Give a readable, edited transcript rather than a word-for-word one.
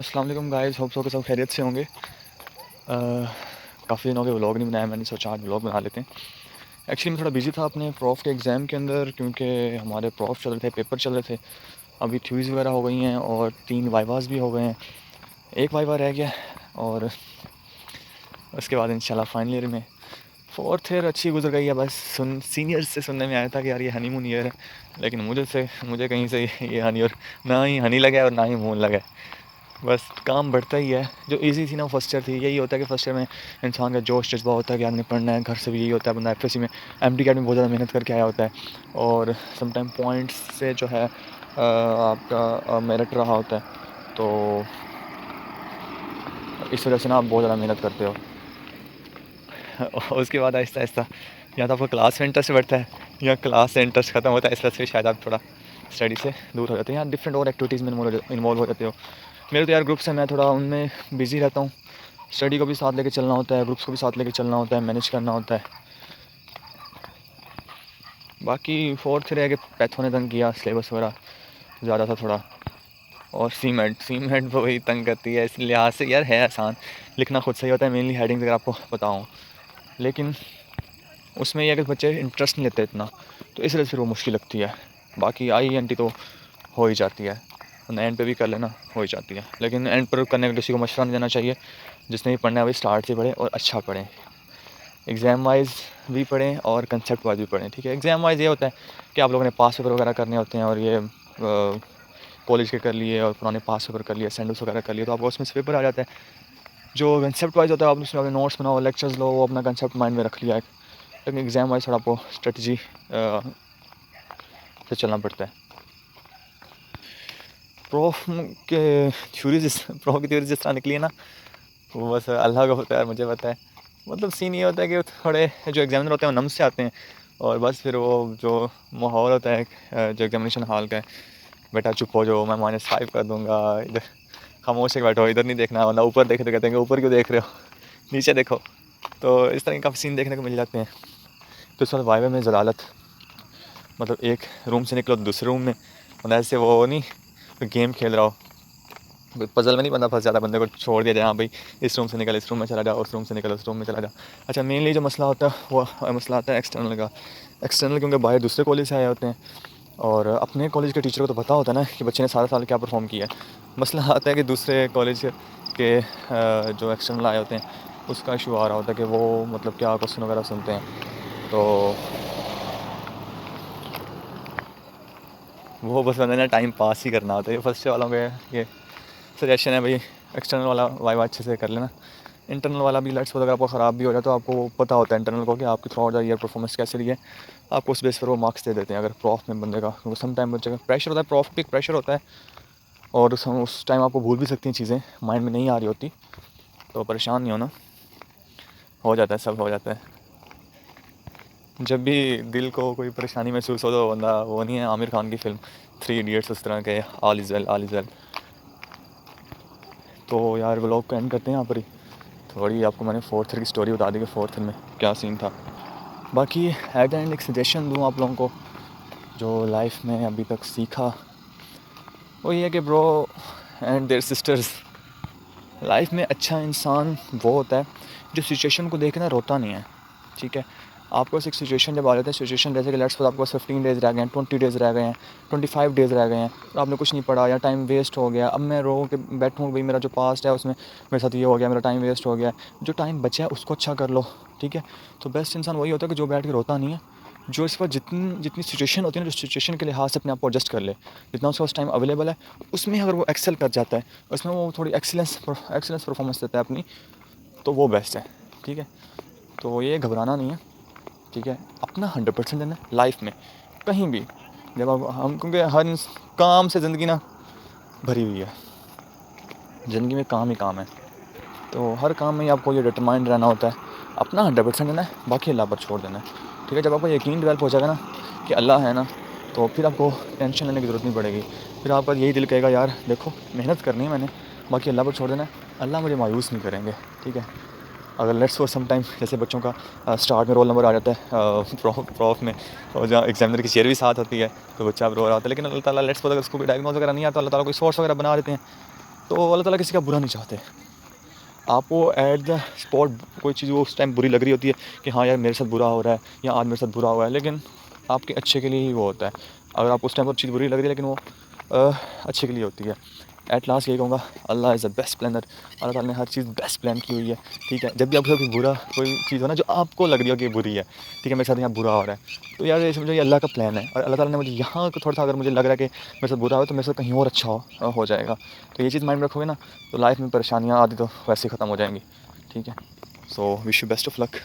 अस्सलाम वालेकुम guys, hope so के सब खैरियत से होंगे। काफ़ी दिनों के व्लॉग नहीं बनाया मैंने, सोचा आज व्लॉग बना लेते हैं। एक्चुअली मैं थोड़ा बिजी था अपने प्रॉफ के एग्ज़ाम के अंदर, क्योंकि हमारे प्रॉफ चल रहे थे, पेपर चल रहे थे। अभी थ्यूरीज़ वगैरह हो गई हैं और 3 वाइवास भी हो गए हैं। एक वाइवा रह गया और उसके बाद इंशाल्लाह फाइनल ईयर में। फोर्थ ईयर अच्छी गुजर गई है। बस सीनियर्स से सुनने में आया था कि यार ये हनीमून ईयर है, लेकिन मुझे कहीं से ये हनी और ना ही हनी लगा है और ना ही मून लगा है। बस काम बढ़ता ही है। जो इजी थी ना फर्स्ट ईयर थी, यही होता है कि फर्स्ट ईयर में इंसान का जोश जज्बा होता है कि आपने पढ़ना है। घर से भी यही होता है, बंदा एफएससी में एमटी कैट में बहुत ज़्यादा मेहनत करके आया होता है और समटाइम पॉइंट्स से जो है आपका मेरिट रहा होता है, तो इस वजह से ना आप बहुत ज़्यादा मेहनत करते हो। और उसके बाद आहिस्ता आहिस्ता या तो आपका क्लास में इंटरेस्ट बढ़ता है या क्लास से इंटरेस्ट ख़त्म होता है, इस वजह से शायद आप थोड़ा स्टडी से दूर हो जाते हैं या डिफरेंट और एक्टिविटीज़ में इन्वॉल्व हो जाते हो। मेरे तो यार ग्रुप्स हैं, मैं थोड़ा उनमें बिज़ी रहता हूँ। स्टडी को भी साथ लेके चलना होता है, ग्रुप्स को भी साथ लेके चलना होता है, मैनेज करना होता है। बाकी फोर्थ रह के पैथों ने तंग किया, सिलेबस वगैरह ज़्यादा था थोड़ा। और सीमेंट वही तंग करती है, इस लिहाज से यार है आसान, लिखना खुद सही होता है, मेनली हेडिंग्स अगर आपको बताऊँ, लेकिन उसमें ये अगर बच्चे इंटरेस्ट नहीं लेते इतना, तो इस वजह से वो मुश्किल लगती है। बाकी IENT तो हो ही जाती है, एंड पे भी कर लेना हो ही जाती है, लेकिन एंड पर करने का किसी को मशवरा नहीं देना चाहिए। जिसने भी पढ़ना है वही स्टार्ट से पढ़े और अच्छा पढ़ें। एग्ज़ाम वाइज भी पढ़ें और कंसेप्ट वाइज भी पढ़ें, ठीक है। एग्ज़ाम वाइज ये होता है कि आप लोगों ने पास पेपर वगैरह करने होते हैं, और ये कॉलेज के कर लिए और पुराने पास पेपर कर लिए, सैंडल्स वगैरह कर लिए, तो आपको उसमें से पेपर आ जाता है। जो कंसेप्ट वाइज होता है, आप उसमें अपने नोट्स बनाओ, लेक्चर्स लो, वो अपना कंसेप्ट माइंड में रख लिया है। लेकिन एग्ज़ाम वाइज थोड़ा आपको स्ट्रेटजी से चलना पड़ता है। प्रोफ के प्रो की थ्योरी जिस तरह निकली है ना, वो बस अल्लाह का होता है, मुझे पता है। मतलब सीन ये होता है कि थोड़े जो एग्जामिनर होते हैं वो नम से आते हैं, और बस फिर वो जो माहौल होता है जो एग्जामिनेशन हॉल का है, बेटा चुप हो जाओ, मैं -5 कर दूंगा, इधर खामोश से बैठो, इधर नहीं देखना, वरना ऊपर देखे तो कहते हैं कि ऊपर क्यों देख रहे हो, नीचे देखो। तो इस तरह के काफ़ी सीन देखने को मिल जाते हैं। तो इस वक्त वाइवा में ज़लालत, मतलब एक रूम से निकलो दूसरे रूम में, मतलब ऐसे वो नहीं गेम खेल रहा हो, पजल में नहीं बंदा फंस जाता, बंदे को छोड़ दिया जाए, हाँ भाई इस रूम से निकल इस रूम में चला जा, उस रूम से निकल उस रूम में चला जा। अच्छा, मेनली जो मसला होता है वो मसला आता है एक्सटर्नल का। एक्सटर्नल क्योंकि बाहर दूसरे कॉलेज से आए होते हैं, और अपने कॉलेज के टीचर को तो पता होता है ना कि बच्चे ने सारा साल क्या परफॉर्म किया है। मसला आता है कि दूसरे कॉलेज के जो एक्सटर्नल आए होते हैं उसका इशू आ रहा होता है कि वो मतलब क्या क्वेश्चन वगैरह सुनते हैं, तो वो बस बंदे ने टाइम पास ही करना होता है। ये फर्स्ट वालों के ये सजेशन है भाई, एक्सटर्नल वाला वाइवा अच्छे से कर लेना। इंटरनल वाला भी लेट्स अगर आपको ख़राब भी हो जाए तो आपको पता होता है इंटरनल को कि आपकी through out the year performance कैसे रही है, आपको उस बेस पर वो मार्क्स दे देते हैं। अगर प्रॉफ में बंदे का, क्योंकि सम टाइम बच्चे का प्रेशर होता है, प्रॉफ भी प्रेशर होता है, और उस टाइम आपको भूल भी सकती हैं चीज़ें, माइंड में नहीं आ रही होती, तो परेशान नहीं होना, हो जाता है, सब हो जाता है। जब भी दिल को कोई परेशानी महसूस हो तो बंदा, वो नहीं है आमिर खान की फिल्म 3 इडियट्स, उस तरह के all is well all is well. तो यार व्लॉग को एंड करते हैं यहाँ पर ही। थोड़ी आपको मैंने फोर्थ ईयर की स्टोरी बता दी कि फोर्थ ईयर में क्या सीन था। बाकी एट द एंड एक सजेशन दूँ आप लोगों को, जो लाइफ में अभी तक सीखा, वो ये है कि bro and there sisters, life में अच्छा इंसान वो होता है जो सिचुएशन को देख के ना रोता नहीं है, ठीक है। आपके पास एक सिचुएशन जब आ जाता है, सिचुएशन जैसे कि लेट्स सपोज आपके पास 15 डेज़ रह गए हैं, 20 डेज़ रह गए हैं, 25 डेज़ रह गए हैं, और आपने कुछ नहीं पढ़ा या टाइम वेस्ट हो गया, अब मैं रो के बैठूँ भाई मेरा जो पास्ट है उसमें मेरे साथ ये हो गया, मेरा टाइम वेस्ट हो गया, जो टाइम बचा है उसको अच्छा कर लो, ठीक है। तो बेस्ट इंसान वही होता है कि जो बैठ के रोता नहीं है, जो इस पर जितनी जितनी सिचुएशन होती है ना, जो सिचुएशन के लिहाज से अपने आप को एडजस्ट कर ले, जितना उसके पास टाइम अवेलेबल है उसमें अगर वो एक्सेल कर जाता है, उसमें वो थोड़ी एक्सीलेंस परफॉर्मेंस देता है अपनी, तो वो बेस्ट है, ठीक है। तो ये घबराना नहीं है, ठीक है, अपना 100% देना है लाइफ में, कहीं भी। जब आप हम, क्योंकि हर काम से ज़िंदगी ना भरी हुई है, ज़िंदगी में काम ही काम है, तो हर काम में ही आपको ये डिटरमाइंड रहना होता है, अपना 100% देना है, बाकी अल्लाह पर छोड़ देना है, ठीक है। जब आपको यकीन डेवलप हो जाएगा ना कि अल्लाह है ना, तो फिर आपको टेंशन लेने की ज़रूरत नहीं पड़ेगी। फिर आपका यही दिल कहेगा यार देखो मेहनत करनी है मैंने, बाकी अल्लाह पर छोड़ देना है, अल्लाह मुझे मायूस नहीं करेंगे, ठीक है। अगर लेट्स फॉर सम टाइम जैसे बच्चों का स्टार्ट में रोल नंबर आ जाता है प्रॉफ में, और जहाँ एग्जामिनर की चेयर भी साथ होती है, तो बच्चा रो रहा होता है, लेकिन अल्लाह ताला लेट्स फॉर अगर उसको भी डायग्नोज वगैरह नहीं आता, अल्लाह ताला कोई सोर्स वगैरह बना देते हैं, तो अल्लाह ताला किसी का बुरा नहीं चाहते। आपको एट द स्पॉट कोई चीज़ वो उस टाइम बुरी लग रही होती है कि हाँ यार मेरे साथ बुरा हो रहा है या आज मेरे साथ बुरा हुआ है, लेकिन आपके अच्छे के लिए ही वो होता है। अगर आपको उस टाइम पर चीज़ बुरी लग रही है लेकिन वो अच्छे के लिए होती है। एट लास्ट यही कहूँगा, अल्लाह इज़ द बेस्ट प्लानर। अल्लाह ताला ने हर चीज़ बेस्ट प्लान की हुई है, ठीक है। जब भी आपके साथ कोई बुरा कोई चीज़ हो ना जो आपको लग रही हो कि बुरी है, ठीक है, मेरे साथ यहाँ बुरा हो रहा है, तो यार ये समझो ये अल्लाह का प्लान है। और अल्लाह ताला ने मुझे यहाँ को थोड़ा सा अगर मुझे लग रहा है कि मेरे साथ बुरा हो तो मेरे साथ कहीं और अच्छा हो जाएगा। तो ये चीज़ माइंड में रखोगे ना तो लाइफ में परेशानियाँ आदि तो वैसे ही ख़त्म हो जाएंगी, ठीक है। So wish you best of luck.